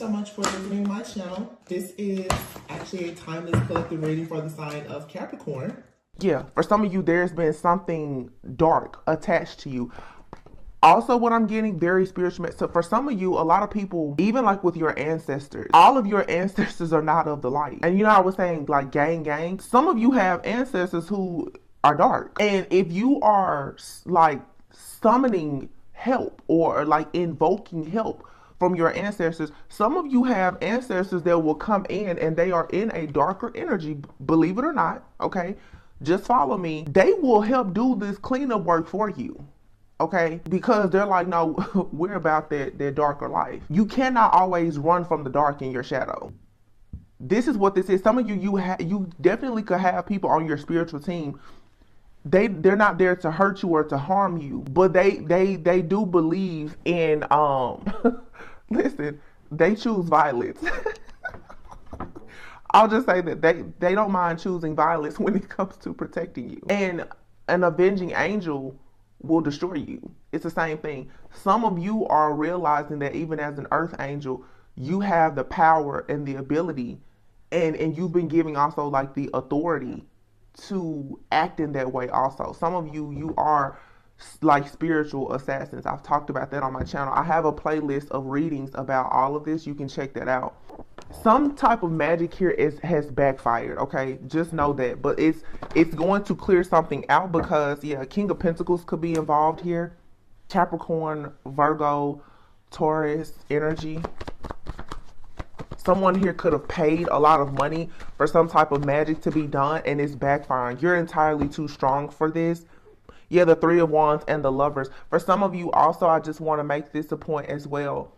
so much for visiting my channel. This is actually a timeless collective reading for the sign of Capricorn. Yeah, for some of you, there's been something dark attached to you. Also, what I'm getting, very spiritual. So for some of you, a lot of people, even like with your ancestors, all of your ancestors are not of the light. And you know, I was saying like gang. Some of you have ancestors who are dark. And if you are like summoning help or like invoking help from your ancestors, some of you have ancestors that will come in and they are in a darker energy, believe it or not, okay? Just follow me. They will help do this cleanup work for you. Okay, because they're like, no, we're about their darker life. You cannot always run from the dark in your shadow. This is what this is. Some of you, you definitely could have people on your spiritual team. They're not there to hurt you or to harm you, but they do believe in listen, they choose violence. I'll just say that they don't mind choosing violence when it comes to protecting you. And an avenging angel will destroy you. It's the same thing. Some of you are realizing that even as an earth angel, you have the power and the ability, and you've been giving also like the authority to act in that way also. Some of you, you are like spiritual assassins. I've talked about that on my channel. I have a playlist of readings about all of this. You can check that out. Some type of magic here has backfired, okay? Just know that. But it's going to clear something out because, yeah, King of Pentacles could be involved here. Capricorn, Virgo, Taurus energy. Someone here could have paid a lot of money for some type of magic to be done, and it's backfiring. You're entirely too strong for this. Yeah, the Three of Wands and the Lovers. For some of you also, I just want to make this a point as well.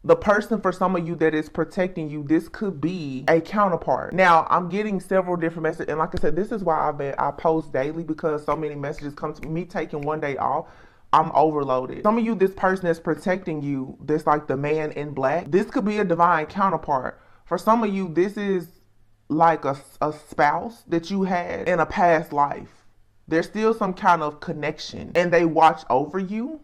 The person for some of you that is protecting you, this could be a counterpart. Now, I'm getting several different messages. And like I said, this is why I post daily, because so many messages come to me. Taking one day off, I'm overloaded. Some of you, this person that's protecting you, this like the man in black, this could be a divine counterpart. For some of you, this is like a spouse that you had in a past life. There's still some kind of connection and they watch over you,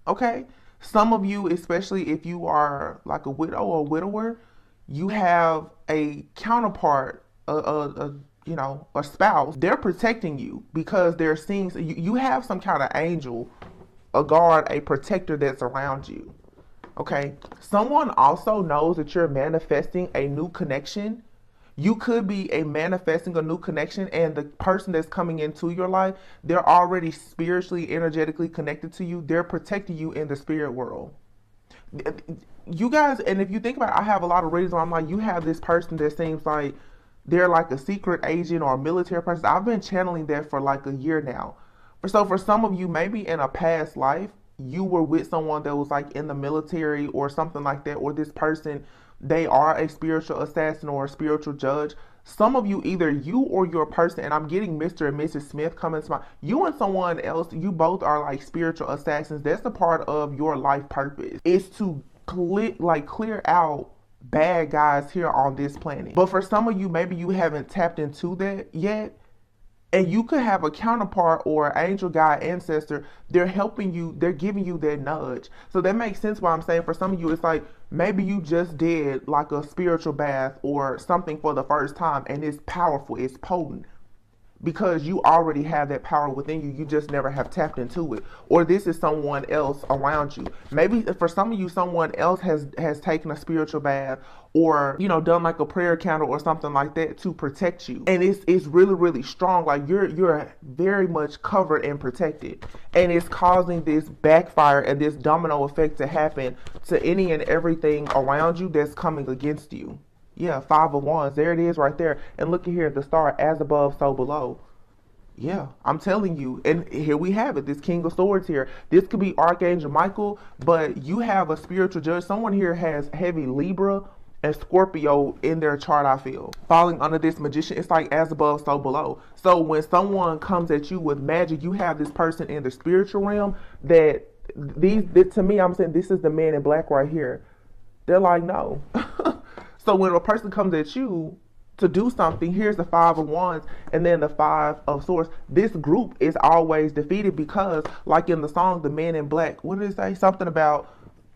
okay? Some of you, especially if you are like a widow or a widower, you have a counterpart, you know, a spouse. They're protecting you because they're seeing, you have some kind of angel, a guard, a protector that's around you, okay? Someone also knows that you're manifesting a new connection. You could be manifesting a new connection, and the person that's coming into your life, they're already spiritually, energetically connected to you. They're protecting you in the spirit world. You guys, and if you think about it, I have a lot of reasons where I'm like, you have this person that seems like they're like a secret agent or a military person. I've been channeling that for like a year now. So for some of you, maybe in a past life, you were with someone that was like in the military or something like that, or this person, they are a spiritual assassin or a spiritual judge. Some of you, either you or your person, and I'm getting Mr. and Mrs. Smith coming to mind, you and someone else, you both are like spiritual assassins. That's a part of your life purpose. It's to clear out bad guys here on this planet. But for some of you, maybe you haven't tapped into that yet. And you could have a counterpart or angel guide ancestor. They're helping you. They're giving you that nudge. So that makes sense why I'm saying for some of you, it's like maybe you just did like a spiritual bath or something for the first time, and it's powerful. It's potent because you already have that power within you. You just never have tapped into it. Or this is someone else around you. Maybe for some of you, someone else has taken a spiritual bath or, you know, done like a prayer candle or something like that to protect you. And it's really, really strong. Like you're very much covered and protected. And it's causing this backfire and this domino effect to happen to any and everything around you that's coming against you. Yeah, Five of Wands. There it is right there. And look at here, the star, as above, so below. Yeah, I'm telling you. And here we have it, this King of Swords here. This could be Archangel Michael, but you have a spiritual judge. Someone here has heavy Libra and Scorpio in their chart, I feel. Falling under this Magician, it's like as above, so below. So when someone comes at you with magic, you have this person in the spiritual realm that to me, I'm saying this is the man in black right here. They're like, no. So when a person comes at you to do something, here's the Five of Wands and then the Five of Swords. This group is always defeated because, like in the song, The Man in Black, what did it say? Something about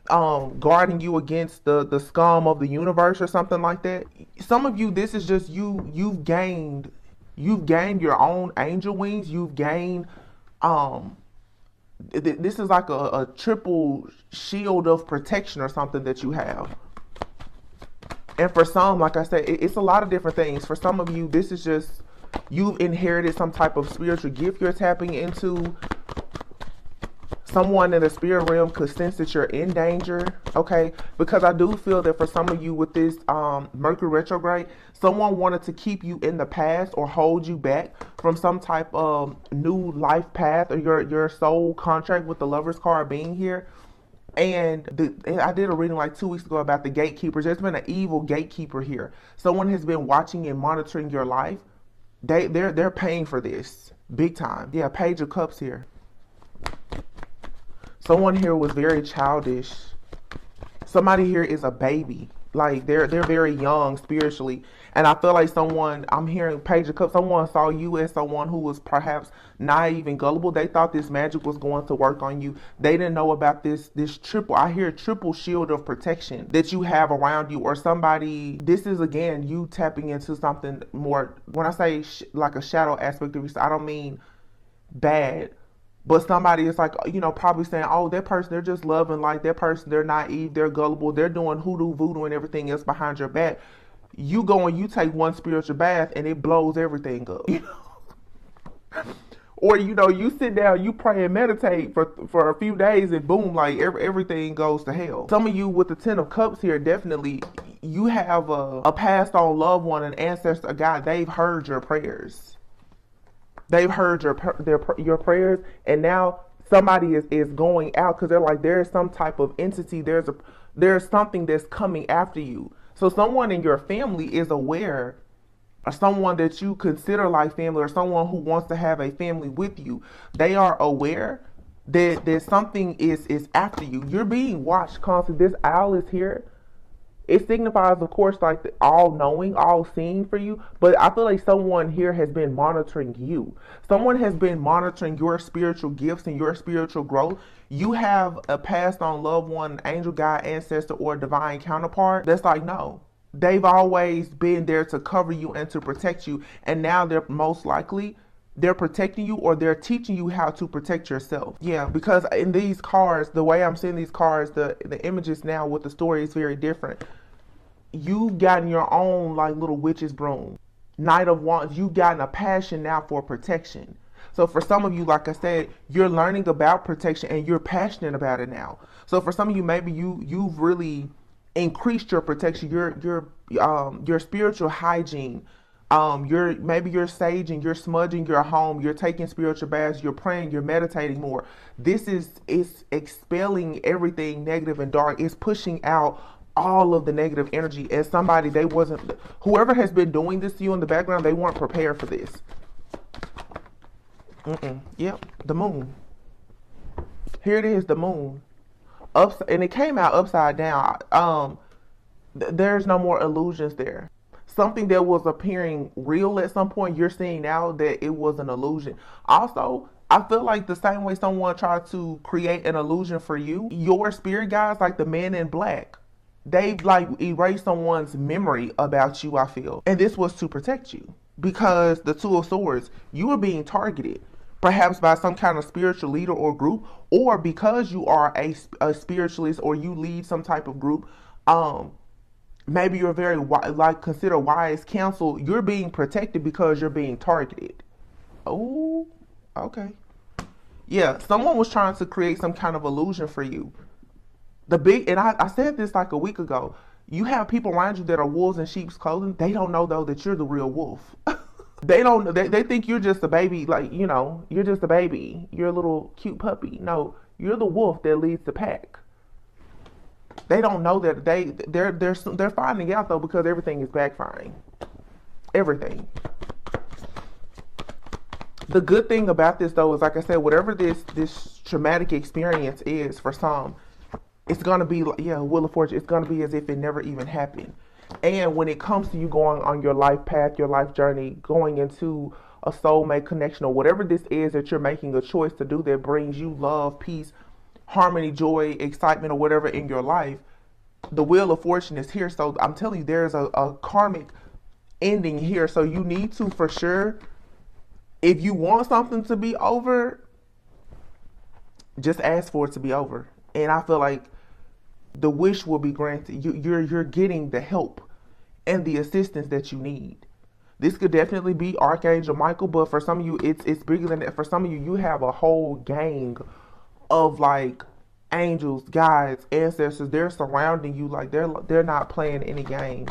guarding you against the scum of the universe or something like that. Some of you, this is just you've gained your own angel wings. You've gained this is like a triple shield of protection or something that you have. And for some, like I said, it's a lot of different things. For some of you, this is just you've inherited some type of spiritual gift you're tapping into. Someone in the spirit realm could sense that you're in danger, okay? Because I do feel that for some of you with this Mercury retrograde, someone wanted to keep you in the past or hold you back from some type of new life path or your soul contract with the Lover's card being here. And I did a reading like 2 weeks ago about the gatekeepers. There's been an evil gatekeeper here. Someone has been watching and monitoring your life. They're paying for this big time. Yeah, Page of Cups here. Someone here was very childish. Somebody here is a baby. Like they're very young spiritually. And I feel like I'm hearing Page of Cups, someone saw you as someone who was perhaps naive and gullible. They thought this magic was going to work on you. They didn't know about this I hear triple shield of protection that you have around you, or somebody, this is again, you tapping into something more. When I say like a shadow aspect of you, I don't mean bad. But somebody is like, probably saying, oh, that person, they're just loving like that person. They're naive. They're gullible. They're doing hoodoo, voodoo, and everything else behind your back. You go and you take one spiritual bath and it blows everything up. Or, you sit down, you pray and meditate for a few days and boom, like everything goes to hell. Some of you with the 10 of Cups here, definitely, you have a passed on loved one, an ancestor, a God. They've heard your prayers. They've heard your prayers, and now somebody is going out because they're like, there's some type of entity, there's something that's coming after you. So someone in your family is aware, or someone that you consider like family, or someone who wants to have a family with you. They are aware that something is after you. You're being watched constantly. This owl is here. It signifies, of course, like the all-knowing, all-seeing for you. But I feel like someone here has been monitoring you. Someone has been monitoring your spiritual gifts and your spiritual growth. You have a passed-on loved one, angel, guide, ancestor, or divine counterpart that's like, no. They've always been there to cover you and to protect you. And now they're most likely, they're protecting you, or they're teaching you how to protect yourself. Yeah, because in these cards, the way I'm seeing these cards, the images now with the story is very different. You've gotten your own like little witch's broom. Knight of Wands, you've gotten a passion now for protection. So for some of you, like I said, you're learning about protection and you're passionate about it now. So for some of you, maybe you've really increased your protection, your spiritual hygiene. Maybe you're saging, you're smudging your home, you're taking spiritual baths, you're praying, you're meditating more. This is expelling everything negative and dark. It's pushing out all of the negative energy. As somebody, whoever has been doing this to you in the background, they weren't prepared for this. Yep, the moon. Here it is, the moon. And it came out upside down. There's no more illusions there. Something that was appearing real at some point, you're seeing now that it was an illusion. Also, I feel like the same way someone tried to create an illusion for you, your spirit guides, like the men in black, they've like erased someone's memory about you, I feel. And this was to protect you. Because the Two of Swords, you were being targeted. Perhaps by some kind of spiritual leader or group, or because you are a spiritualist or you lead some type of group. Maybe you're very consider wise counsel. You're being protected because you're being targeted. Oh, okay. Yeah, someone was trying to create some kind of illusion for you. And I said this like a week ago. You have people around you that are wolves in sheep's clothing. They don't know though that you're the real wolf. They don't know. They think you're just a baby, like, you're just a baby. You're a little cute puppy. No, you're the wolf that leads the pack. They don't know that they're finding out though, because everything is backfiring. Everything. The good thing about this though is, like I said, whatever this traumatic experience is for some, it's gonna be, Wheel of Fortune. It's gonna be as if it never even happened. And when it comes to you going on your life path, your life journey, going into a soulmate connection, or whatever this is that you're making a choice to do that brings you love, peace, harmony, joy, excitement, or whatever in your life, the wheel of fortune is here. So I'm telling you, there's a karmic ending here. So you need to, for sure, if you want something to be over, just ask for it to be over. And I feel like the wish will be granted. You're getting the help and the assistance that you need. This could definitely be Archangel Michael, but for some of you, it's bigger than that. For some of you, you have a whole gang of like angels, guides, ancestors. They're surrounding you, like they're not playing any games.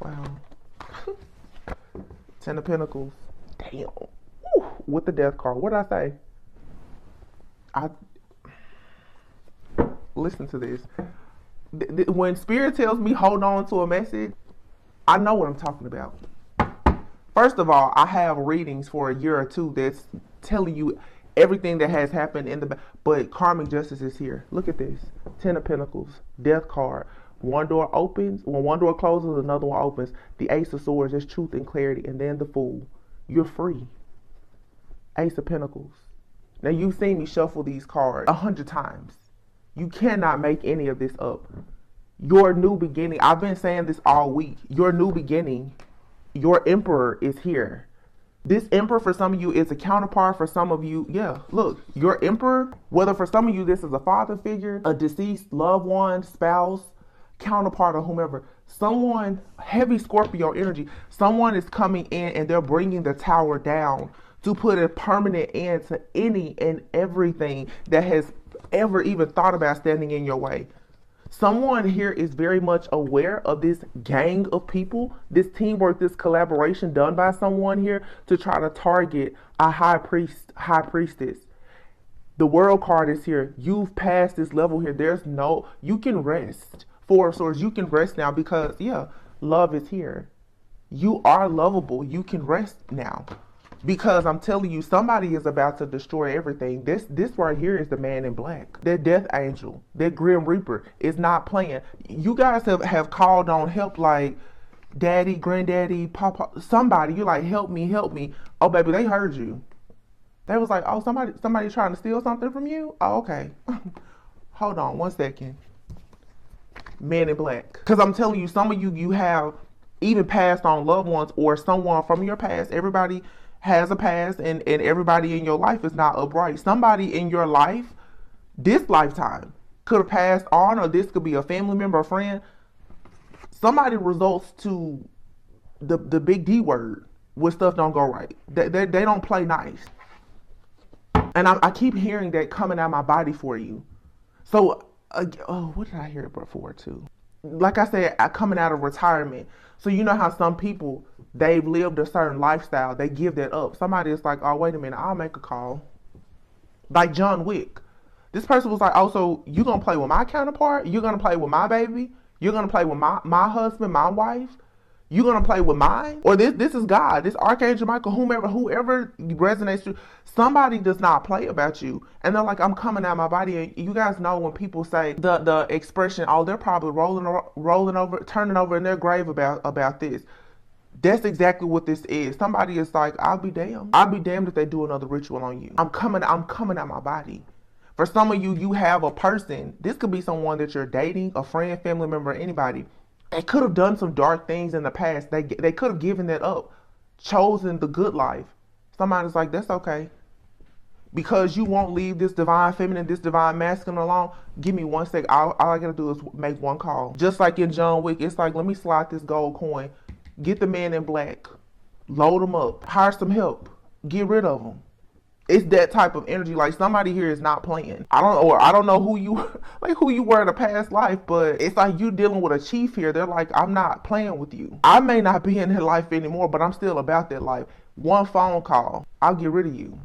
Wow. Ten of Pentacles. Damn. Woo. With the Death card. What did I say? Listen to this. When Spirit tells me hold on to a message, I know what I'm talking about. First of all, I have readings for a year or two that's telling you everything that has happened in the, but karmic justice is here. Look at this. Ten of Pentacles, Death card. One door opens, when one door closes, another one opens. The Ace of Swords is truth and clarity, and then the Fool. You're free. Ace of Pentacles. Now you've seen me shuffle these cards 100 times. You cannot make any of this up. Your new beginning, I've been saying this all week. Your new beginning, your Emperor is here. This Emperor for some of you is a counterpart. For some of you, yeah, look, your Emperor, whether for some of you this is a father figure, a deceased loved one, spouse, counterpart, or whomever, someone, heavy Scorpio energy, someone is coming in and they're bringing the tower down to put a permanent end to any and everything that has ever even thought about standing in your way. Someone here is very much aware of this gang of people, this teamwork, this collaboration done by someone here to try to target a high priestess. The World card is here. You've passed this level here. There's no, you can rest. Four of Swords, you can rest now because, yeah, love is here. You are lovable. You can rest now. Because I'm telling you, somebody is about to destroy everything. This right here is the Man in Black. That Death Angel, that Grim Reaper is not playing. You guys have called on help like daddy, granddaddy, papa, somebody. You're like, help me, help me. Oh, baby, they heard you. They was like, oh, somebody trying to steal something from you? Oh, okay. Hold on 1 second. Man in Black. Because I'm telling you, some of you have even passed on loved ones or someone from your past. Everybody has a past, and everybody in your life is not upright. Somebody in your life, this lifetime, could have passed on, or this could be a family member, a friend. Somebody results to the big D word when stuff don't go right. They don't play nice. And I keep hearing that coming out of my body for you. So, what did I hear it before too? Like I said, coming out of retirement. So you know how some people, they've lived a certain lifestyle, they give that up. Somebody is like, oh, wait a minute, I'll make a call. Like John Wick. This person was like, oh, so you gonna play with my counterpart? You're gonna play with my baby? You're gonna play with my husband, my wife? You're gonna play with mine? Or this is God, this Archangel Michael, whoever resonates to, somebody does not play about you. And they're like, I'm coming out of my body. And you guys know when people say the expression, oh, they're probably rolling over, turning over in their grave about this. That's exactly what this is. Somebody is like, I'll be damned. I'll be damned if they do another ritual on you. I'm coming out of my body. For some of you, you have a person. This could be someone that you're dating, a friend, family member, anybody. They could have done some dark things in the past. They could have given that up, chosen the good life. Somebody's like, that's okay. Because you won't leave this divine feminine, this divine masculine alone, give me 1 second. All I gotta do is make one call. Just like in John Wick, it's like, let me slide this gold coin. Get the Man in Black. Load them up. Hire some help. Get rid of them. It's that type of energy. Like somebody here is not playing. I don't know who you were in a past life, but it's like you dealing with a chief here. They're like, I'm not playing with you. I may not be in that life anymore, but I'm still about that life. One phone call, I'll get rid of you.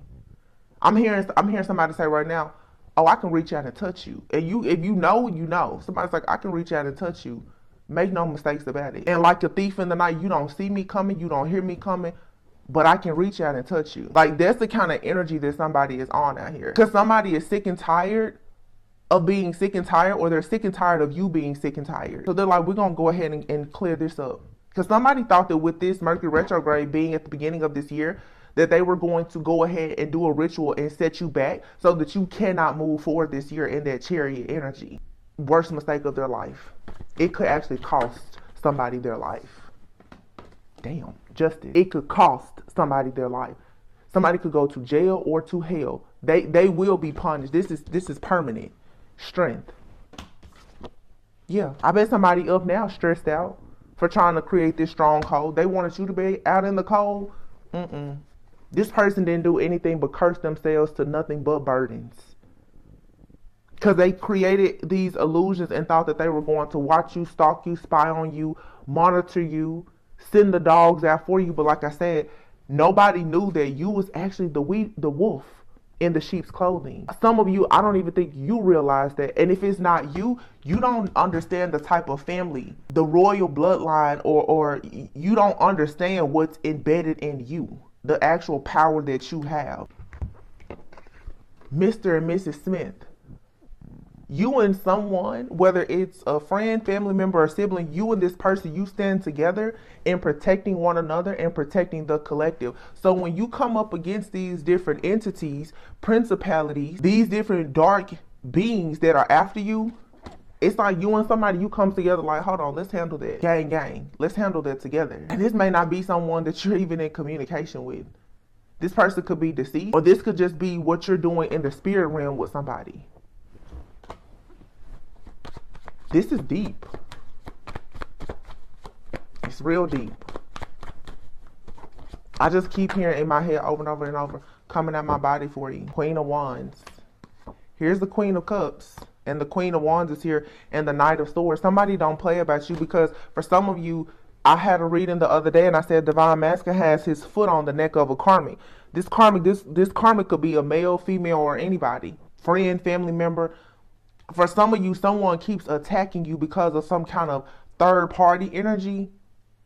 I'm hearing somebody say right now, oh, I can reach out and touch you. And if you know, you know. Somebody's like, I can reach out and touch you. Make no mistakes about it. And like a thief in the night, you don't see me coming, you don't hear me coming, but I can reach out and touch you. Like that's the kind of energy that somebody is on out here. Because somebody is sick and tired of being sick and tired, or they're sick and tired of you being sick and tired. So they're like, we're going to go ahead and clear this up. Because somebody thought that with this Mercury retrograde being at the beginning of this year, that they were going to go ahead and do a ritual and set you back so that you cannot move forward this year in that Chariot energy. Worst mistake of their life. It could actually cost somebody their life. Damn, justice. It could cost somebody their life. Somebody could go to jail or to hell. They will be punished. This is permanent. Strength. Yeah, I bet somebody up now stressed out for trying to create this stronghold. They wanted you to be out in the cold. This person didn't do anything but curse themselves to nothing but burdens. Because they created these illusions and thought that they were going to watch you, stalk you, spy on you, monitor you, send the dogs out for you. But like I said, nobody knew that you was actually the wolf in the sheep's clothing. Some of you, I don't even think you realize that. And if it's not you, you don't understand the type of family, the royal bloodline, or you don't understand what's embedded in you, the actual power that you have. Mr. and Mrs. Smith, you and someone, whether it's a friend, family member, or sibling, you and this person, you stand together in protecting one another and protecting the collective. So when you come up against these different entities, principalities, these different dark beings that are after you, it's like you and somebody, you come together like, hold on, let's handle that. Gang. Let's handle that together. And this may not be someone that you're even in communication with. This person could be deceased, or this could just be what you're doing in the spirit realm with somebody. This is deep. It's real deep. I just keep hearing in my head over and over and over, coming at my body for you. Queen of Wands. Here's the Queen of Cups. And the Queen of Wands is here. And the Knight of Swords. Somebody don't play about you, because for some of you, I had a reading the other day and I said Divine Masculine has his foot on the neck of a karmic. This karmic could be a male, female, or anybody. Friend, family member. For some of you, someone keeps attacking you because of some kind of third party energy.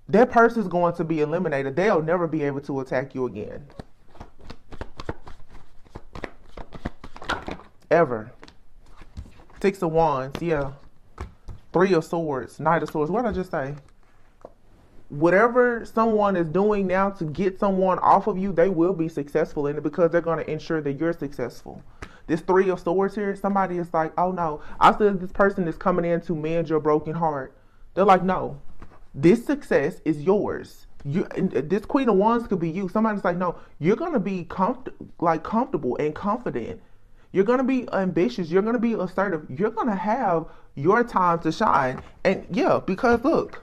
That person's going to be eliminated. They'll never be able to attack you again. Ever. Six of Wands, yeah. Three of Swords, Knight of Swords. What did I just say? Whatever someone is doing now to get someone off of you, they will be successful in it, because they're going to ensure that you're successful. This Three of Swords here, somebody is like, oh no, I said this person is coming in to mend your broken heart. They're like, no, this success is yours. This Queen of Wands could be you. Somebody's like, no, you're going to be comfortable and confident. You're going to be ambitious. You're going to be assertive. You're going to have your time to shine. And yeah, because look,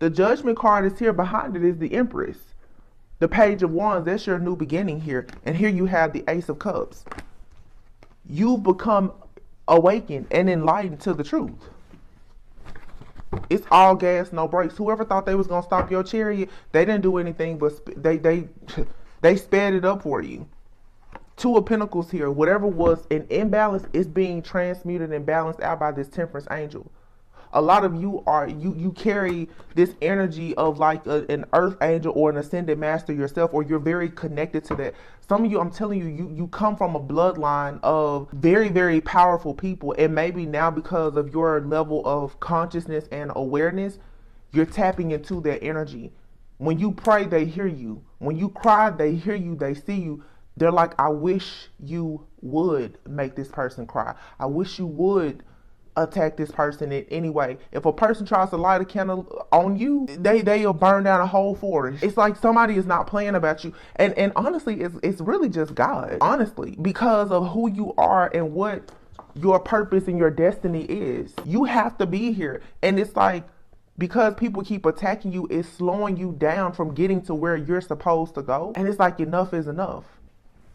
the Judgment card is here. Behind it is the Empress. The Page of Wands, that's your new beginning here. And here you have the Ace of Cups. You've become awakened and enlightened to the truth. It's all gas, no brakes. Whoever thought they was going to stop your chariot, they didn't do anything but they sped it up for you. Two of Pentacles here. Whatever was an imbalance is being transmuted and balanced out by this Temperance angel. A lot of you are, you carry this energy of like an earth angel or an ascended master yourself, or you're very connected to that. Some of you, I'm telling you, you come from a bloodline of very, very powerful people. And maybe now, because of your level of consciousness and awareness, you're tapping into their energy. When you pray, they hear you. When you cry, they hear you, they see you. They're like, I wish you would make this person cry. I wish you would attack this person in any way. If a person tries to light a candle on you, they'll burn down a whole forest. It's like somebody is not playing about you. And honestly, it's really just God. Honestly, because of who you are and what your purpose and your destiny is. You have to be here. And it's like, because people keep attacking you, it's slowing you down from getting to where you're supposed to go. And it's like, enough is enough.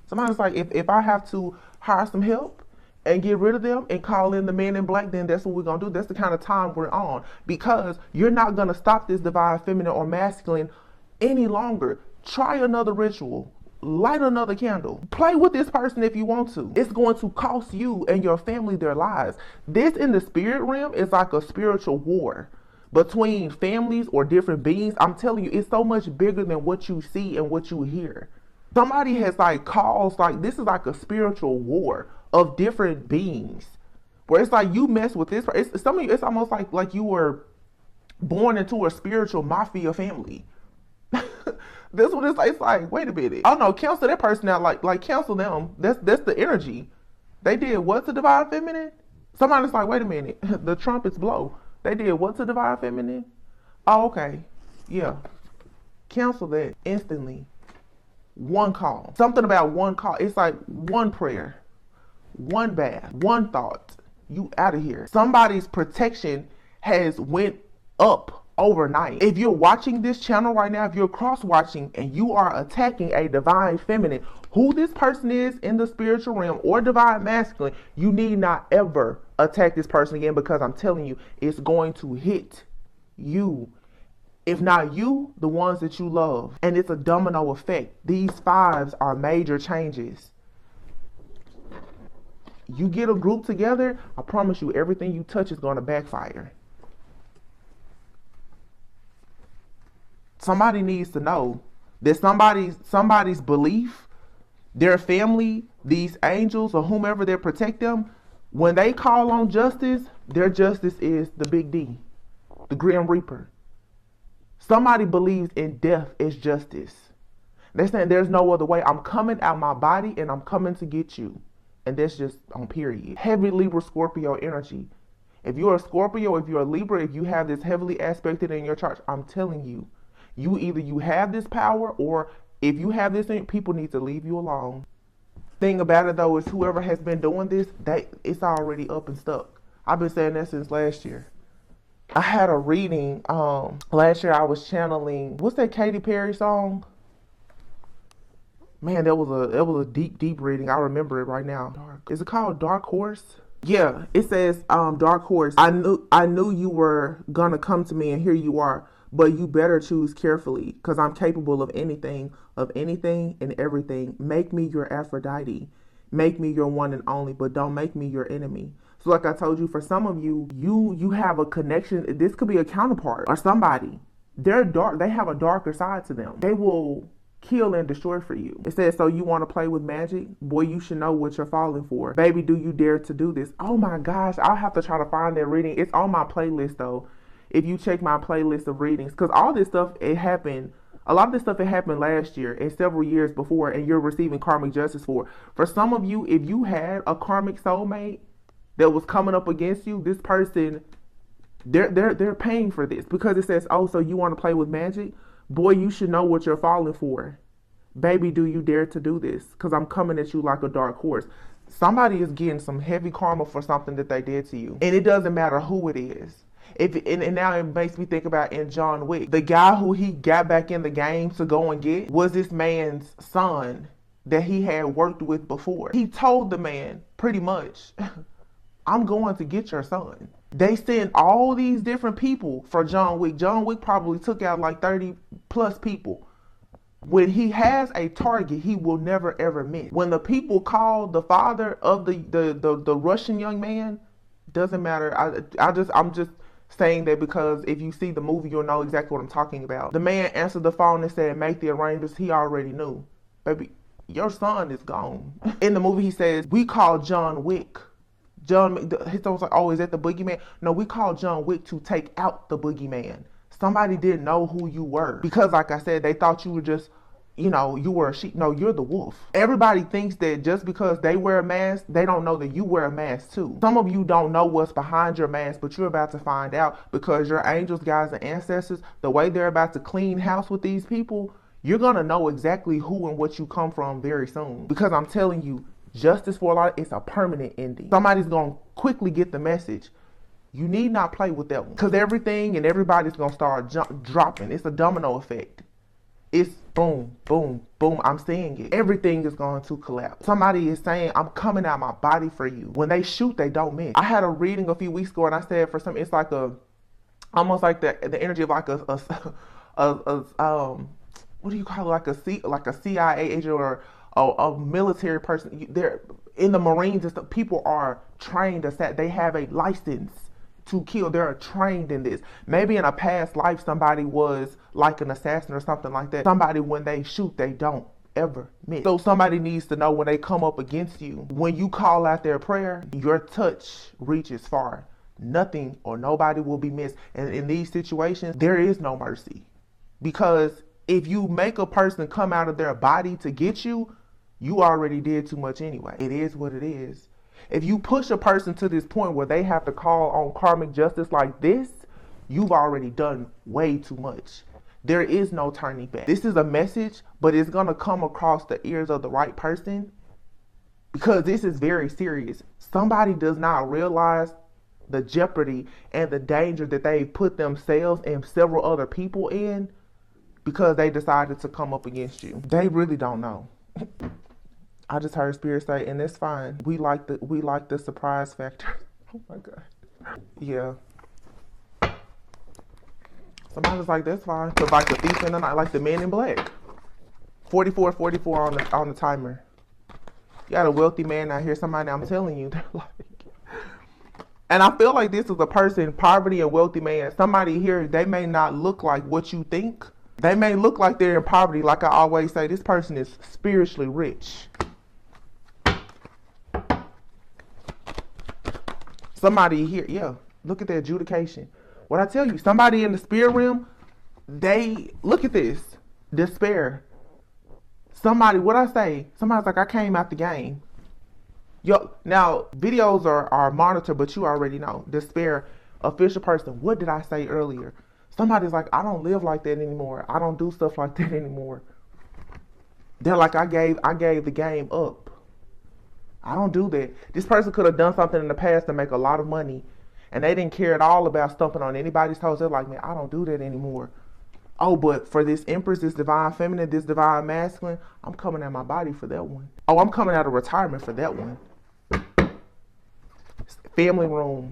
Somebody's like, if I have to hire some help and get rid of them and call in the Men in Black, then that's what we're going to do. That's the kind of time we're on, because you're not going to stop this divine feminine or masculine any longer. Try another ritual. Light another candle. Play with this person if you want to. It's going to cost you and your family their lives. This in the spirit realm is like a spiritual war between families or different beings. I'm telling you, it's so much bigger than what you see and what you hear. Somebody has like caused, like, this is like a spiritual war of different beings, where it's like you mess with this. Some of you, it's almost like you were born into a spiritual mafia family. This one is like, it's like, wait a minute. Oh no, cancel that person out. Like cancel them. That's the energy. They did what to divine feminine? Somebody's like, wait a minute. The trumpets blow. They did what to divine feminine? Oh, okay. Yeah. Cancel that instantly. One call. Something about one call. It's like one prayer, one bath, one thought. You out of here. Somebody's protection has went up overnight. If you're watching this channel right now, if you're cross-watching and you are attacking a divine feminine, who this person is in the spiritual realm or divine masculine, you need not ever attack this person again, because I'm telling you, it's going to hit you. If not you, the ones that you love. And it's a domino effect. These fives are major changes. You get a group together, I promise you, everything you touch is going to backfire. Somebody needs to know that somebody's belief, their family, these angels or whomever that protect them, when they call on justice, their justice is the big D, the Grim Reaper. Somebody believes in death as justice. They're saying there's no other way. I'm coming out my body and I'm coming to get you. And that's just on period. Heavy Libra Scorpio energy. If you're a Scorpio, if you're a Libra, if you have this heavily aspected in your chart, I'm telling you, either you have this power, or if you have this thing, people need to leave you alone. Thing about it though is whoever has been doing this, it's already up and stuck. I've been saying that since last year. I had a reading last year. I was channeling, what's that Katy Perry song? Man, that was a deep reading. I remember it right now. Is it called Dark Horse? Yeah, it says Dark Horse. I knew you were gonna come to me, and here you are. But you better choose carefully, because I'm capable of anything and everything. Make me your Aphrodite. Make me your one and only, but don't make me your enemy. So like I told you, for some of you, you have a connection. This could be a counterpart or somebody. They're dark. They have a darker side to them. They will kill and destroy for you. It says, so you want to play with magic? Boy, you should know what you're falling for. Baby, do you dare to do this? Oh my gosh, I'll have to try to find that reading. It's on my playlist though. If you check my playlist of readings, because all this stuff, it happened. A lot of this stuff, it happened last year and several years before, and you're receiving karmic justice for. For some of you, if you had a karmic soulmate that was coming up against you, this person, they're paying for this, because it says, oh, so you want to play with magic? Boy, you should know what you're falling for. Baby, do you dare to do this? Because I'm coming at you like a dark horse. Somebody is getting some heavy karma for something that they did to you, and it doesn't matter who it is. And now it makes me think about in John Wick, the guy who he got back in the game to go and get was this man's son that he had worked with before. He told the man pretty much, I'm going to get your son. They sent all these different people for John Wick. John Wick probably took out like 30 plus people. When he has a target, he will never ever miss. When the people called the father of the Russian young man, doesn't matter. I'm just saying that because if you see the movie, you'll know exactly what I'm talking about. The man answered the phone and said, make the arrangements. He already knew. Baby, your son is gone. In the movie, he says, we call John Wick. He was like, oh, is that the boogeyman? No, we call John Wick to take out the boogeyman. Somebody didn't know who you were. Because like I said, they thought you were just, you were a sheep. No, you're the wolf. Everybody thinks that just because they wear a mask, they don't know that you wear a mask too. Some of you don't know what's behind your mask, but you're about to find out, because your angels, guides, and ancestors, the way they're about to clean house with these people, you're going to know exactly who and what you come from very soon. Because I'm telling you, justice for a lot, it's a permanent ending. Somebody's going to quickly get the message. You need not play with that one, because everything and everybody's going to start dropping. It's a domino effect. It's boom, boom, boom. I'm seeing it. Everything is going to collapse. Somebody is saying, I'm coming out my body for you. When they shoot, they don't miss. I had a reading a few weeks ago, and I said for some, it's like almost like the energy of like what do you call it? Like a CIA agent or a military person. They're in the Marines and stuff. People are trained to they have a license to kill. They're trained in this. Maybe in a past life, somebody was like an assassin or something like that. Somebody, when they shoot, they don't ever miss. So somebody needs to know when they come up against you, when you call out their prayer, your touch reaches far. Nothing or nobody will be missed. And in these situations, there is no mercy, because if you make a person come out of their body to get you, you already did too much anyway. It is what it is. If you push a person to this point where they have to call on karmic justice like this, you've already done way too much. There is no turning back. This is a message, but it's going to come across the ears of the right person because this is very serious. Somebody does not realize the jeopardy and the danger that they put themselves and several other people in because they decided to come up against you. They really don't know. I just heard Spirit say, and it's fine. We like the surprise factor. Oh my God. Yeah. Somebody's like, that's fine. But like the thief in the night, like the Man in Black. 44 on the timer. You got a wealthy man out here, somebody I'm telling you, they're like, and I feel like this is a person, poverty and wealthy man. Somebody here, they may not look like what you think. They may look like they're in poverty. Like I always say, this person is spiritually rich. Somebody here, yeah, look at the adjudication. What I tell you, somebody in the spirit realm, they, look at this, despair. Somebody, what I say, somebody's like, I came out the game. Yo, now, videos are monitored, but you already know. Despair, official person, what did I say earlier? Somebody's like, I don't live like that anymore. I don't do stuff like that anymore. They're like, I gave the game up. I don't do that. This person could have done something in the past to make a lot of money, and they didn't care at all about stumping on anybody's toes. They're like, man, I don't do that anymore. Oh, but for this Empress, this divine feminine, this divine masculine, I'm coming out my body for that one. Oh, I'm coming out of retirement for that one. Family room.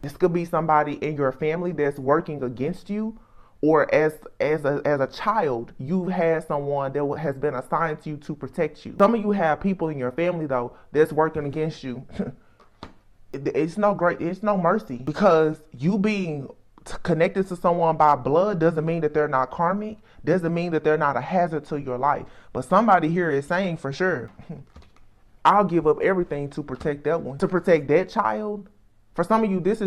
This could be somebody in your family that's working against you, or as a child, you had someone that has been assigned to you to protect you. Some of you have people in your family though that's working against you. It's no mercy, because you being connected to someone by blood doesn't mean that they're not karmic, doesn't mean that they're not a hazard to your life. But somebody here is saying for sure, I'll give up everything to protect that one, to protect that child. For some of you, this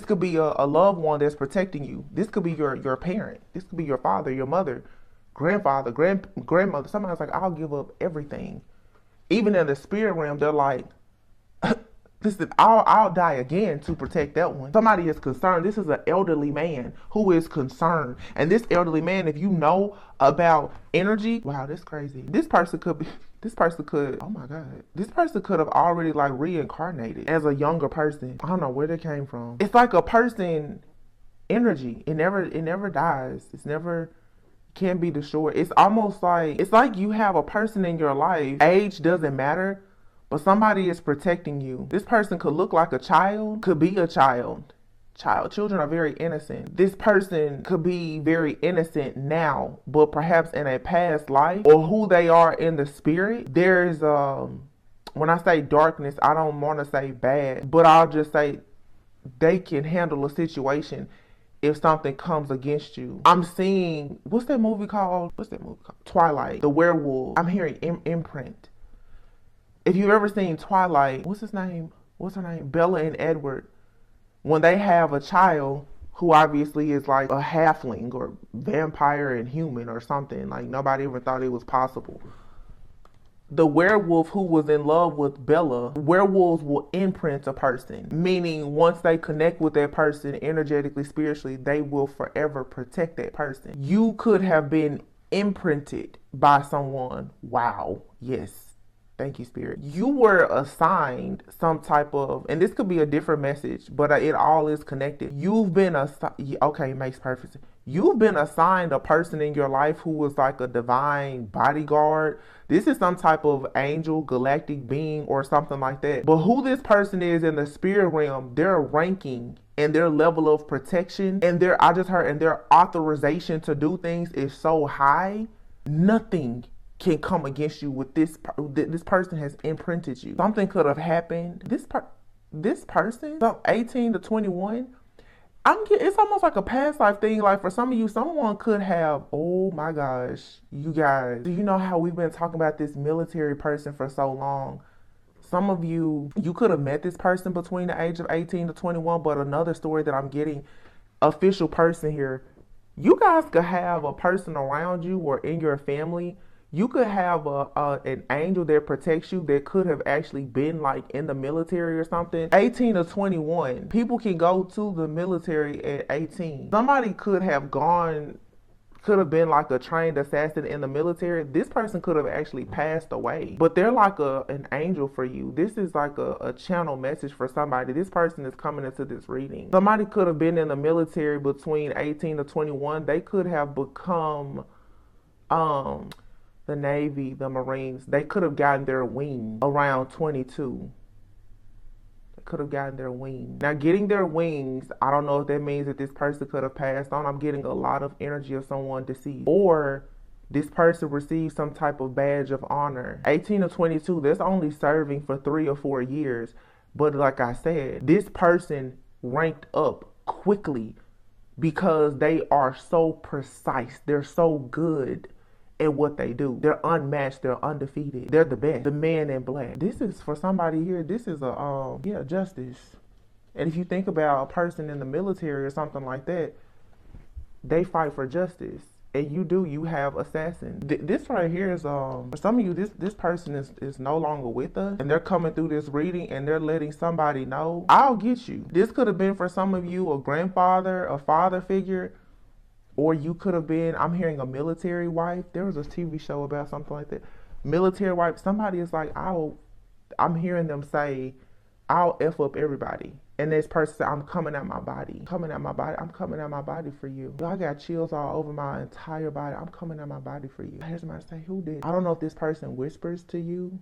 could be a loved one that's protecting you. This could be your parent. This could be your father, your mother, grandfather, grandmother. Somebody's like, I'll give up everything. Even in the spirit realm, they're like, listen, I'll die again to protect that one. Somebody is concerned. This is an elderly man who is concerned. And this elderly man, if you know about energy, wow, that's crazy. This person could, oh my God. This person could have already like reincarnated as a younger person. I don't know where they came from. It's like a person energy. It never dies. It's never can be destroyed. It's almost like, it's like you have a person in your life. Age doesn't matter. But somebody is protecting you. This person could look like a child, could be a child. Children are very innocent. This person could be very innocent now, but perhaps in a past life, or who they are in the spirit. There's, when I say darkness, I don't want to say bad, but I'll just say they can handle a situation if something comes against you. I'm seeing, what's that movie called? Twilight, the werewolf. I'm hearing imprint. If you've ever seen Twilight, what's her name? Bella and Edward. When they have a child who obviously is like a halfling or vampire and human or something, like nobody ever thought it was possible. The werewolf who was in love with Bella, werewolves will imprint a person, meaning once they connect with that person energetically, spiritually, they will forever protect that person. You could have been imprinted by someone. Wow. Yes. Thank you, Spirit. You were assigned some type of, and this could be a different message, but it all is connected. You've been assigned, okay, it makes perfect sense. You've been assigned a person in your life who was like a divine bodyguard. This is some type of angel, galactic being or something like that. But who this person is in the spirit realm, their ranking and their level of protection and their authorization to do things is so high, nothing can come against you with this person has imprinted you. Something could have happened. This person, from 18 to 21, it's almost like a past life thing. Like for some of you, someone could have, oh my gosh, you guys, do you know how we've been talking about this military person for so long? Some of you could have met this person between the age of 18 to 21, but another story that I'm getting, official person here, You guys could have a person around you or in your family. You could have an angel that protects you that could have actually been like in the military or something. 18 to 21. People can go to the military at 18. Somebody could have gone, could have been like a trained assassin in the military. This person could have actually passed away, but they're like an angel for you. This is like a channel message for somebody. This person is coming into this reading. Somebody could have been in the military between 18 to 21. They could have become the Navy, the Marines. They could have gotten their wings around 22. Could have gotten their wings. Now, getting their wings, I don't know if that means that this person could have passed on. I'm getting a lot of energy of someone deceased, or this person received some type of badge of honor. 18 to 22, that's only serving for 3 or 4 years. But like I said, this person ranked up quickly because they are so precise. They're so good at what they do. They're unmatched. They're undefeated. They're the best. The man in black. This is for somebody here. This is a justice. And if you think about a person in the military or something like that, they fight for justice. And you have assassin. This right here is for some of you, this person is no longer with us, and they're coming through this reading and they're letting somebody know, I'll get you. This could have been for some of you a grandfather, a father figure. Or you could have been, I'm hearing a military wife. There was a TV show about something like that. Military wife, somebody is like, I'm hearing them say, I'll F up everybody. And this person said, I'm coming at my body. Coming at my body. I'm coming at my body for you. I got chills all over my entire body. I'm coming at my body for you. I heard somebody say, who did? I don't know if this person whispers to you.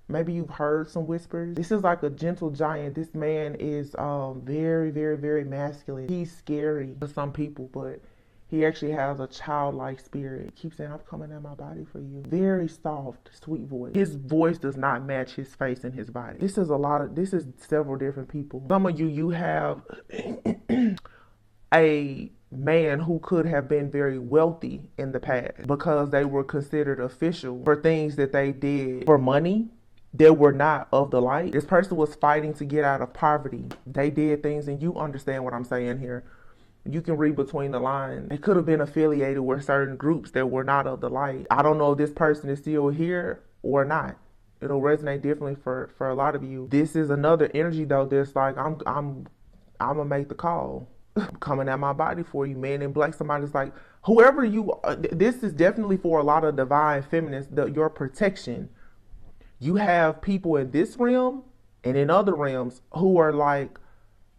Maybe you've heard some whispers. This is like a gentle giant. This man is very, very, very masculine. He's scary to some people, but he actually has a childlike spirit. He keeps saying, I'm coming at my body for you. Very soft, sweet voice. His voice does not match his face and his body. This is several different people. Some of you have a man who could have been very wealthy in the past because they were considered official for things that they did for money that were not of the light. This person was fighting to get out of poverty. They did things, and you understand what I'm saying here. You can read between the lines. They could have been affiliated with certain groups that were not of the light. I don't know if this person is still here or not. It'll resonate differently for a lot of you. This is another energy though that's like, I'm gonna make the call. I'm coming at my body for you, man in black. Somebody's like, whoever you are, this is definitely for a lot of divine feminists, your protection. You have people in this realm and in other realms who are like,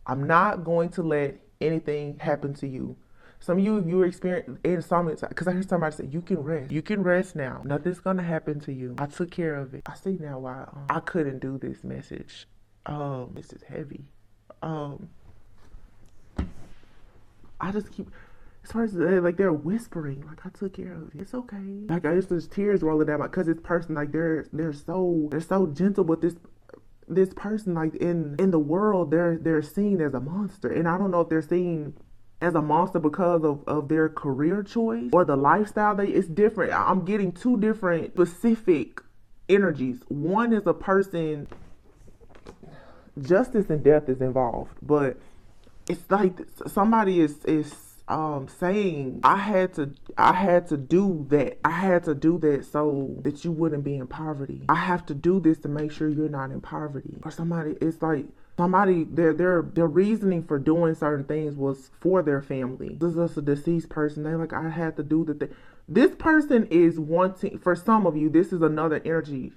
I'm not going to let anything happen to you. Some of you experience in some, because I heard somebody say, you can rest. You can rest now. Nothing's gonna happen to you. I took care of it. I see now why I couldn't do this message. This is heavy. I just keep, as far as like they're whispering, like I took care of it. It's okay. Like I just, there's tears rolling down my, because this person, like they're so gentle, but this person, like in the world, they're seen as a monster. And I don't know if they're seen as a monster because of their career choice or the lifestyle. It's different. I'm getting two different specific energies. One is a person, justice and death is involved, but it's like somebody is saying, I had to do that. I had to do that so that you wouldn't be in poverty. I have to do this to make sure you're not in poverty. Or somebody, it's like somebody, their reasoning for doing certain things was for their family. This is a deceased person. They're like, I had to do the thing. This person is wanting, for some of you, this is another energy.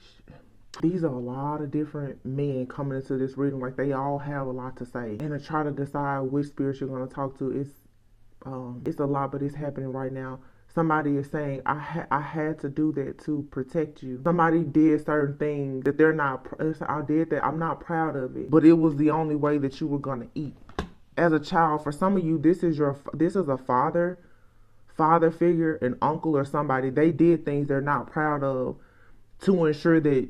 These are a lot of different men coming into this reading. Like they all have a lot to say. And to try to decide which spirit you're going to talk to, it's a lot, but it's happening right now. Somebody is saying, I had to do that to protect you. Somebody did certain things that they're not, I did that, I'm not proud of it, but it was the only way that you were going to eat. As a child, for some of you, this is a father figure, an uncle or somebody. They did things they're not proud of to ensure that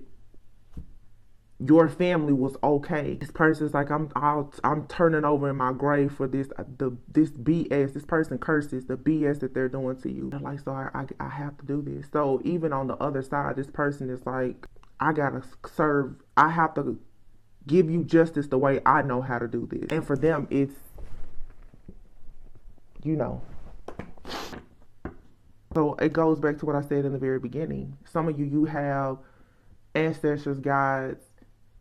your family was okay. This person's like, I'm turning over in my grave for this BS. This person curses the BS that they're doing to you. They're like, so I have to do this. So even on the other side, this person is like, I gotta serve. I have to give you justice the way I know how to do this. And for them, it's, you know, So it goes back to what I said in the very beginning. Some of you, you have ancestors, guides,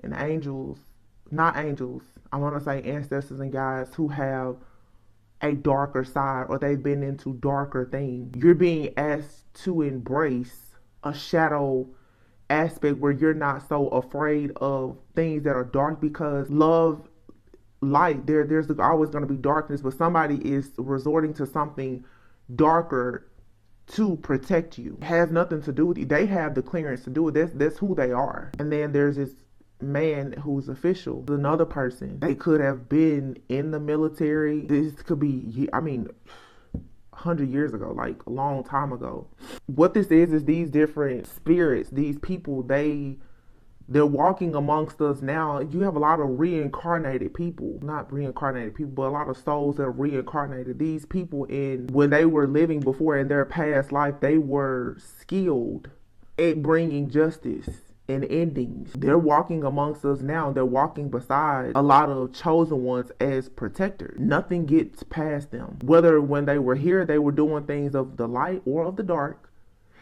and angels, not angels. I want to say ancestors and guides who have a darker side, or they've been into darker things. You're being asked to embrace a shadow aspect where you're not so afraid of things that are dark, because love, light, there's always going to be darkness, but somebody is resorting to something darker to protect you. It has nothing to do with you. They have the clearance to do it. That's who they are. And then there's this man who's official, another person. They could have been in the military. This could be, I mean, 100 years ago, like a long time ago. What this is these different spirits, these people, they're walking amongst us now. You have a lot of reincarnated people, not reincarnated people, but a lot of souls that are reincarnated. These people, when they were living before in their past life, they were skilled at bringing justice and endings. They're walking amongst us now. They're walking beside a lot of chosen ones as protectors. Nothing gets past them. Whether when they were here, they were doing things of the light or of the dark.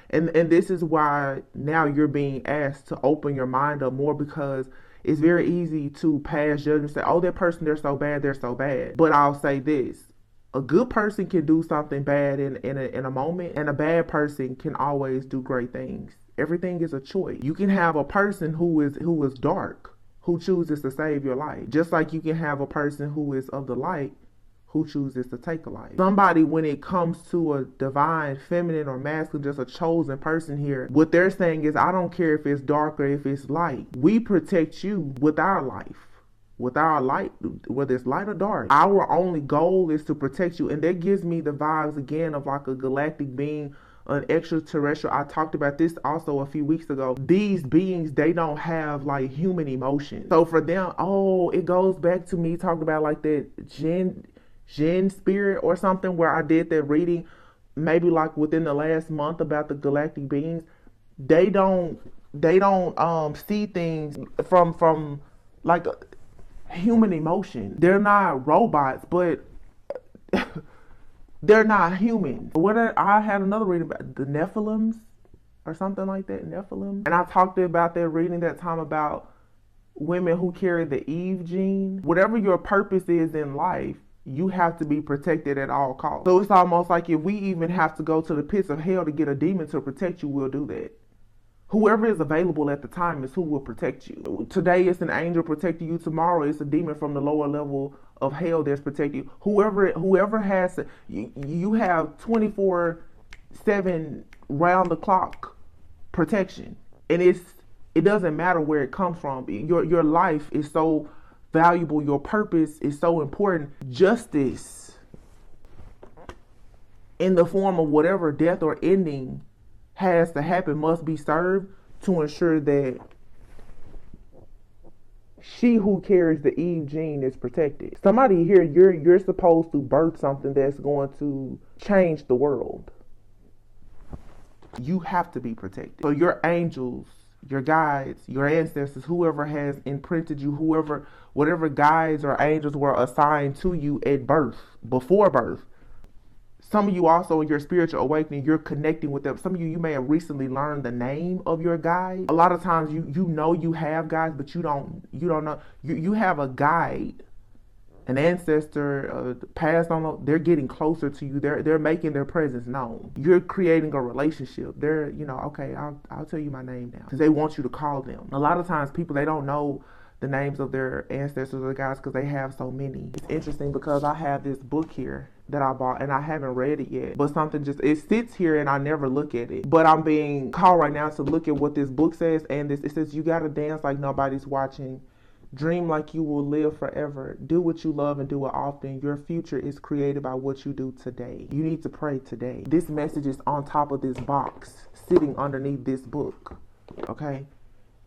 And this is why now you're being asked to open your mind up more, because it's very easy to pass judgment and say, oh, that person, they're so bad, they're so bad. But I'll say this. A good person can do something bad in a moment, and a bad person can always do great things. Everything is a choice. You can have a person who is dark, who chooses to save your life. Just like you can have a person who is of the light, who chooses to take a life. Somebody, when it comes to a divine, feminine, or masculine, just a chosen person here, what they're saying is, I don't care if it's dark or if it's light. We protect you with our life. With our light, whether it's light or dark. Our only goal is to protect you. And that gives me the vibes again of like a galactic being, an extraterrestrial. I talked about this also a few weeks ago. These beings, they don't have like human emotion. So for them, it goes back to me talking about like that Jinn spirit or something, where I did that reading maybe like within the last month about the galactic beings. They don't see things from like human emotion. They're not robots, but they're not human. I had another reading about the Nephilims or something like that, Nephilim. And I talked about that reading that time about women who carry the Eve gene. Whatever your purpose is in life, you have to be protected at all costs. So it's almost like if we even have to go to the pits of hell to get a demon to protect you, we'll do that. Whoever is available at the time is who will protect you. Today it's an angel protecting you. Tomorrow it's a demon from the lower level of hell that's protecting you. Whoever has, you have 24/7 round the clock protection. And it doesn't matter where it comes from. Your life is so valuable. Your purpose is so important. Justice in the form of whatever death or ending has to happen must be served to ensure that she who carries the Eve gene is protected. Somebody here, you're supposed to birth something that's going to change the world. You have to be protected. So your angels, your guides, your ancestors, whoever has imprinted you, whatever guides or angels were assigned to you at birth, before birth. Some of you also in your spiritual awakening, you're connecting with them. Some of you may have recently learned the name of your guide. A lot of times you know you have guides, but you don't know. You have a guide, an ancestor, passed on. They're getting closer to you. They're making their presence known. You're creating a relationship. They're, okay, I'll tell you my name now, because they want you to call them. A lot of times people, they don't know the names of their ancestors or guides because they have so many. It's interesting because I have this book here that I bought and I haven't read it yet, but it sits here and I never look at it. But I'm being called right now to look at what this book says, and it says, you gotta dance like nobody's watching. Dream like you will live forever. Do what you love and do it often. Your future is created by what you do today. You need to pray today. This message is on top of this box, sitting underneath this book. Okay?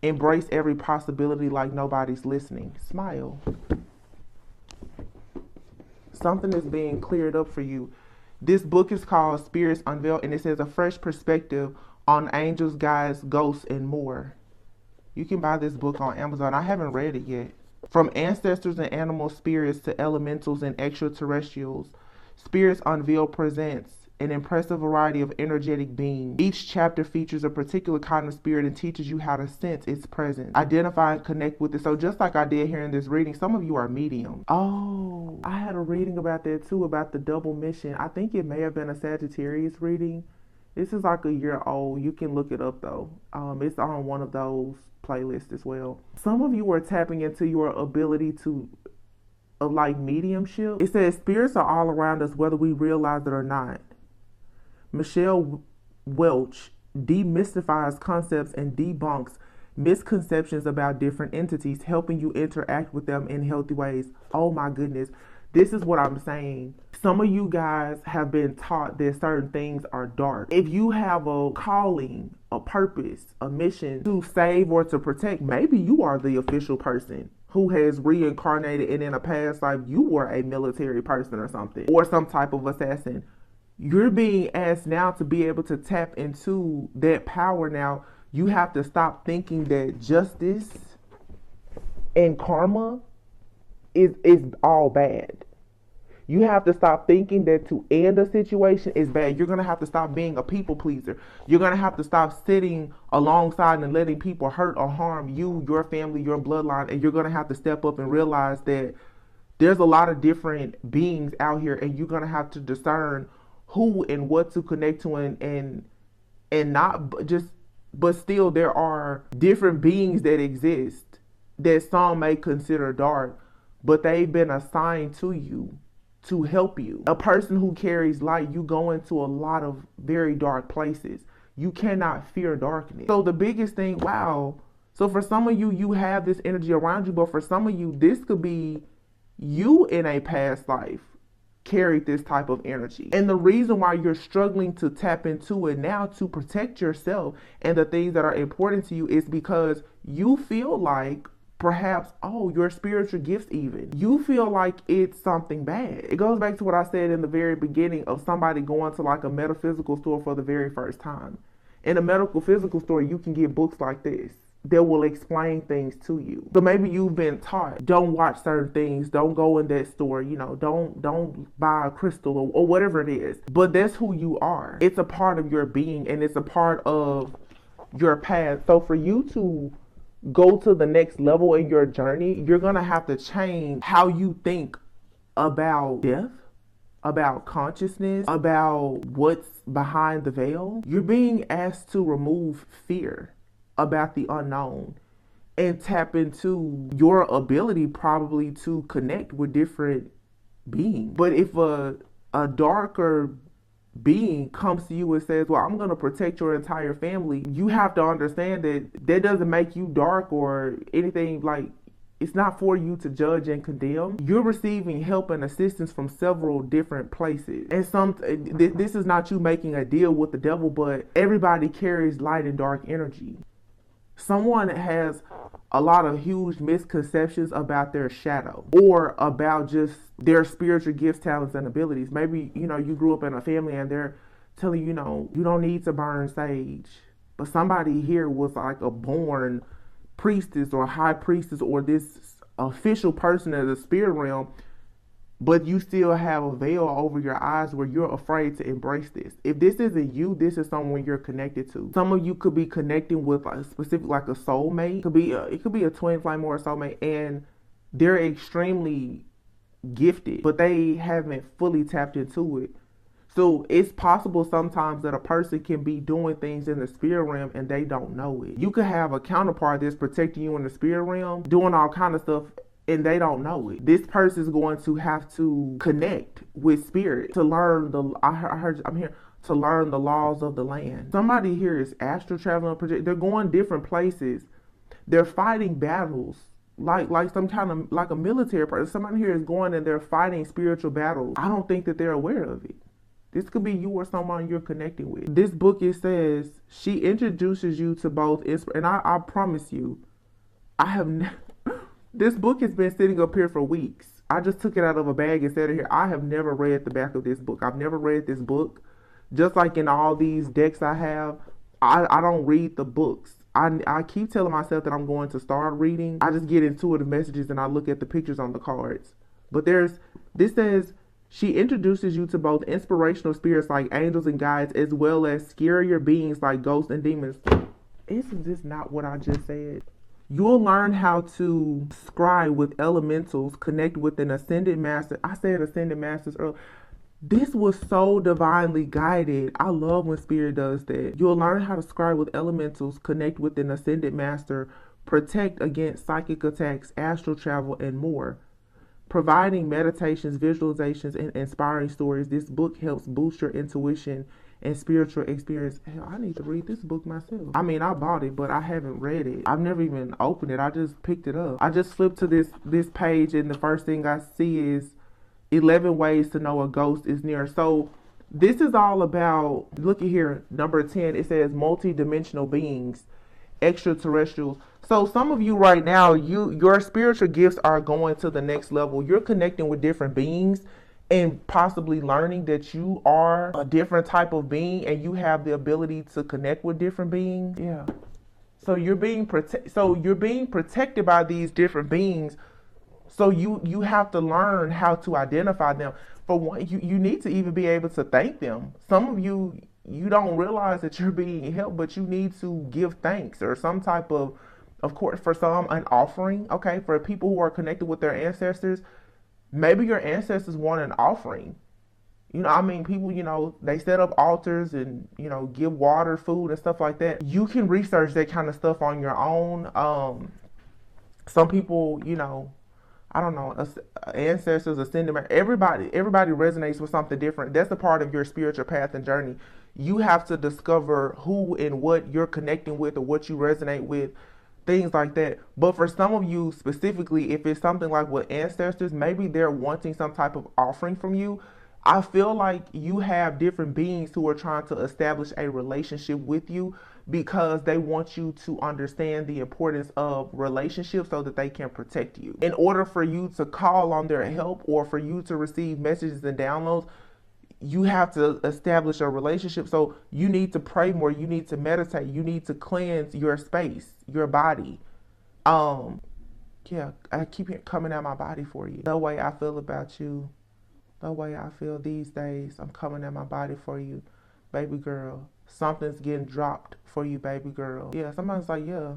Embrace every possibility like nobody's listening. Smile. Something is being cleared up for you. This book is called Spirits Unveiled, and it says a fresh perspective on angels, guides, ghosts, and more. You can buy this book on Amazon. I haven't read it yet. From ancestors and animal spirits to elementals and extraterrestrials, Spirits Unveiled presents an impressive variety of energetic beings. Each chapter features a particular kind of spirit and teaches you how to sense its presence, identify and connect with it. So just like I did here in this reading, some of you are mediums. Oh, I had a reading about that too, about the double mission. I think it may have been a Sagittarius reading. This is like a year old. You can look it up though. It's on one of those playlists as well. Some of you are tapping into your ability to of like mediumship. It says spirits are all around us whether we realize it or not. Michelle Welch demystifies concepts and debunks misconceptions about different entities, helping you interact with them in healthy ways. Oh my goodness. This is what I'm saying. Some of you guys have been taught that certain things are dark. If you have a calling, a purpose, a mission to save or to protect, maybe you are the official person who has reincarnated, and in a past life you were a military person or something, or some type of assassin. You're being asked now to be able to tap into that power. Now you have to stop thinking that justice and karma is all bad. You have to stop thinking that to end a situation is bad. You're going to have to stop being a people pleaser. You're going to have to stop sitting alongside and letting people hurt or harm you, your family, your bloodline. And you're going to have to step up and realize that there's a lot of different beings out here, and you're going to have to discern who and what to connect to and not just, but still there are different beings that exist that some may consider dark, but they've been assigned to you to help you. A person who carries light, you go into a lot of very dark places. You cannot fear darkness. So the biggest thing, wow. So for some of you, you have this energy around you, but for some of you, this could be you in a past life carried this type of energy. And the reason why you're struggling to tap into it now to protect yourself and the things that are important to you is because you feel like perhaps, oh, your spiritual gifts even. You feel like it's something bad. It goes back to what I said in the very beginning of somebody going to like a metaphysical store for the very first time. In a medical physical store, you can get books like this that will explain things to you. So maybe you've been taught, don't watch certain things, don't go in that store, you know, don't buy a crystal or whatever it is. But that's who you are. It's a part of your being and it's a part of your path. So for you to go to the next level in your journey, you're going to have to change how you think about death, about consciousness, about what's behind the veil. You're being asked to remove fear about the unknown and tap into your ability probably to connect with different beings. But if a darker being comes to you and says, well, I'm going to protect your entire family, you have to understand that that doesn't make you dark or anything. Like, it's not for you to judge and condemn. You're receiving help and assistance from several different places. And this is not you making a deal with the devil, but everybody carries light and dark energy. Someone has a lot of huge misconceptions about their shadow or about just their spiritual gifts, talents, and abilities. Maybe, you know, you grew up in a family and they're telling you, you know, you don't need to burn sage. But somebody here was like a born priestess or high priestess or this official person in the spirit realm, but you still have a veil over your eyes where you're afraid to embrace this. If this isn't you, this is someone you're connected to. Some of you could be connecting with a specific, like a soulmate. It could be a twin flame or a soulmate, and they're extremely gifted, but they haven't fully tapped into it. So it's possible sometimes that a person can be doing things in the spirit realm and they don't know it. You could have a counterpart that's protecting you in the spirit realm, doing all kind of stuff, and they don't know it. This person is going to have to connect with spirit to learn I'm here to learn the laws of the land. Somebody here is astral traveling, they're going different places. They're fighting battles like some kind of like a military person. Somebody here is going and they're fighting spiritual battles. I don't think that they're aware of it. This could be you or someone you're connecting with. This book, it says, she introduces you to both, and I promise you, this book has been sitting up here for weeks. I just took it out of a bag and set it here. I have never read the back of this book. I've never read this book. Just like in all these decks I have, I don't read the books. I keep telling myself that I'm going to start reading. I just get intuitive messages and I look at the pictures on the cards. But this says, She introduces you to both inspirational spirits like angels and guides, as well as scarier beings like ghosts and demons. Isn't this not what I just said? You'll learn how to scry with elementals, connect with an ascended master. I said ascended masters earlier. This was so divinely guided. I love when spirit does that. You'll learn how to scry with elementals, connect with an ascended master, protect against psychic attacks, astral travel, and more. Providing meditations, visualizations, and inspiring stories, this book helps boost your intuition and spiritual experience. Hell, I need to read this book myself. I mean, I bought it, but I haven't read it. I've never even opened it. I just picked it up. I just flipped to this page, and the first thing I see is 11 ways to know a ghost is near. So this is all about, look at here, number 10, it says multi-dimensional beings, extraterrestrials. So some of you right now, your spiritual gifts are going to the next level. You're connecting with different beings and possibly learning that you are a different type of being and you have the ability to connect with different beings. Yeah. So you're being protected by these different beings. So you have to learn how to identify them. For one, you need to even be able to thank them. Some of you don't realize that you're being helped, but you need to give thanks or some type of course, for some, an offering. Okay, for people who are connected with their ancestors, maybe your ancestors want an offering. You know, I mean, people, you know, they set up altars and, you know, give water, food, and stuff like that. You can research that kind of stuff on your own. Some people, you know, I don't know, ancestors, ascended, everybody resonates with something different. That's a part of your spiritual path and journey. You have to discover who and what you're connecting with or what you resonate with, things like that. But for some of you specifically, if it's something like with ancestors, maybe they're wanting some type of offering from you. I feel like you have different beings who are trying to establish a relationship with you because they want you to understand the importance of relationships so that they can protect you. In order for you to call on their help or for you to receive messages and downloads, you have to establish a relationship. So you need to pray more, you need to meditate, you need to cleanse your space, your body. Yeah, I keep coming out my body for you. The way I feel about you, the way I feel these days, I'm coming at my body for you, baby girl. Something's getting dropped for you, baby girl. Yeah, somebody's like, yeah,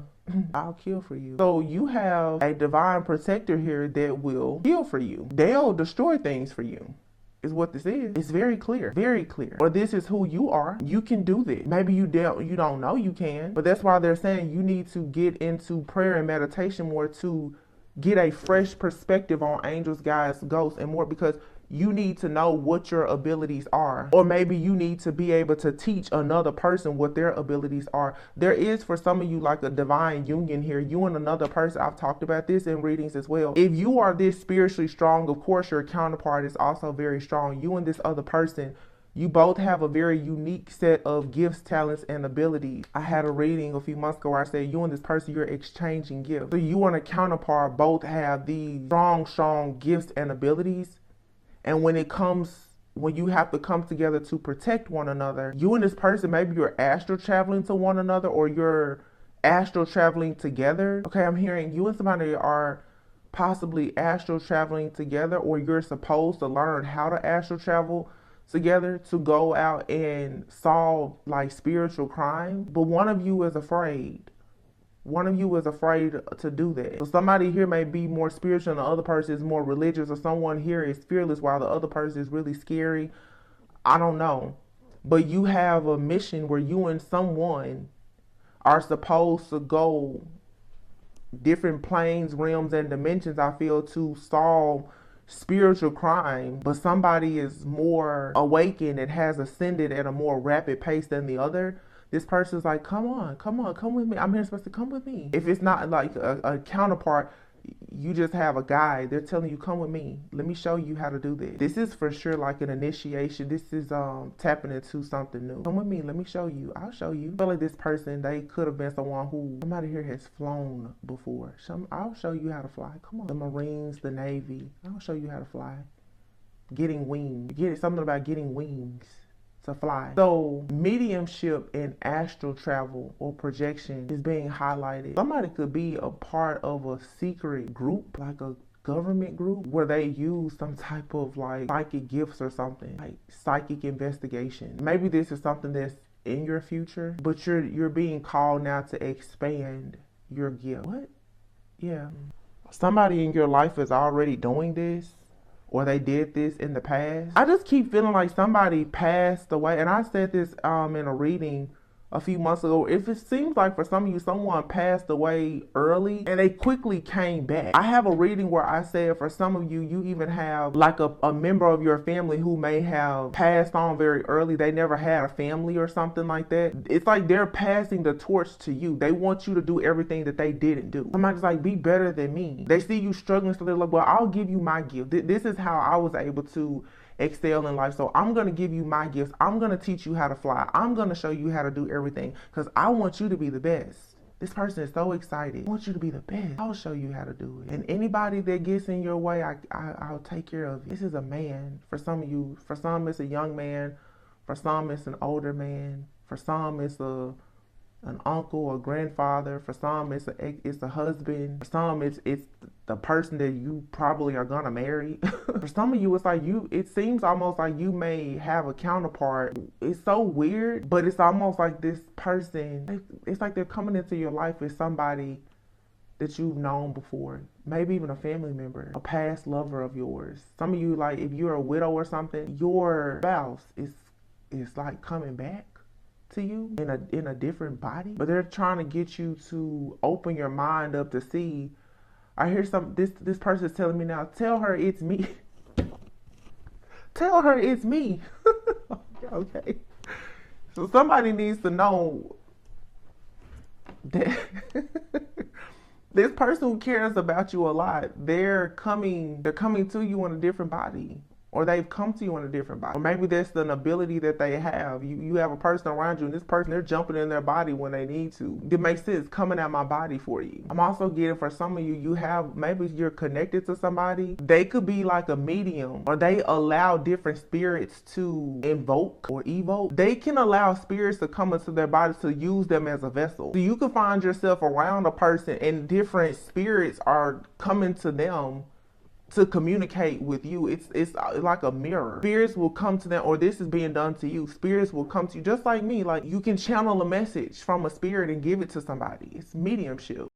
I'll kill for you. So you have a divine protector here that will kill for you. They'll destroy things for you, is what this is. It's very clear, very clear. Or this is who you are. You can do this. Maybe you don't know you can, but that's why they're saying you need to get into prayer and meditation more to get a fresh perspective on angels, guides, ghosts, and more, because you need to know what your abilities are. Or maybe you need to be able to teach another person what their abilities are. There is, for some of you, like a divine union here. You and another person, I've talked about this in readings as well. If you are this spiritually strong, of course your counterpart is also very strong. You and this other person, you both have a very unique set of gifts, talents, and abilities. I had a reading a few months ago where I said you and this person, you're exchanging gifts. So you and a counterpart both have these strong gifts and abilities. And when you have to come together to protect one another, you and this person, maybe you're astral traveling to one another or you're astral traveling together. Okay, I'm hearing you and somebody are possibly astral traveling together, or you're supposed to learn how to astral travel together to go out and solve like spiritual crime. But one of you is afraid. One of you is afraid to do that. So somebody here may be more spiritual and the other person is more religious, or someone here is fearless while the other person is really scary. I don't know. But you have a mission where you and someone are supposed to go different planes, realms, and dimensions, I feel, to solve spiritual crime. But somebody is more awakened and has ascended at a more rapid pace than the other. This person's like, come with me. I'm here supposed to come with me. If it's not like a counterpart, you just have a guide. They're telling you, come with me. Let me show you how to do this. This is for sure like an initiation. This is tapping into something new. Come with me. Let me show you. I'll show you. I feel like this person, they could have been someone who, somebody here has flown before. I'll show you how to fly. Come on. The Marines, the Navy. I'll show you how to fly. Getting wings. Something about getting wings to fly. So mediumship and astral travel or projection is being highlighted. Somebody could be a part of a secret group, like a government group where they use some type of like psychic gifts or something, like psychic investigation. Maybe this is something that's in your future, but you're being called now to expand your gift. What? Yeah. Somebody in your life is already doing this, or they did this in the past. I just keep feeling like somebody passed away, and I said this in a reading a few months ago. If it seems like for some of you someone passed away early and they quickly came back. I have a reading where I said for some of you, you even have like a member of your family who may have passed on very early. They never had a family or something like that. It's like they're passing the torch to you. They want you to do everything that they didn't do. Somebody's like, be better than me. They see you struggling, so they're like, well, I'll give you my gift. This is how I was able to excel in life. So I'm going to give you my gifts. I'm going to teach you how to fly. I'm going to show you how to do everything because I want you to be the best. This person is so excited. I want you to be the best. I'll show you how to do it. And anybody that gets in your way, I'll take care of it. This is a man. For some of you, for some it's a young man. For some it's an older man. For some it's an uncle or grandfather. For some it's a husband. For some it's the person that you probably are gonna marry. For some of you it's like it seems almost like you may have a counterpart. It's so weird, but it's almost like this person, it's like they're coming into your life as somebody that you've known before, maybe even a family member, a past lover of yours. Some of you, like if you're a widow or something, your spouse is like coming back to you in a different body, but they're trying to get you to open your mind up to see. I hear this person is telling me now, tell her it's me. Tell her it's me. Okay. So somebody needs to know that this person who cares about you a lot, they're coming to you in a different body. Or they've come to you in a different body. Or maybe that's an ability that they have. You have a person around you, and this person, they're jumping in their body when they need to. It makes sense, coming out my body for you. I'm also getting for some of you, maybe you're connected to somebody. They could be like a medium, or they allow different spirits to invoke or evoke. They can allow spirits to come into their bodies to use them as a vessel. So you can find yourself around a person and different spirits are coming to them to communicate with you. It's like a mirror. Spirits will come to them, or this is being done to you. Spirits will come to you just like me. Like you can channel a message from a spirit and give it to somebody. It's mediumship.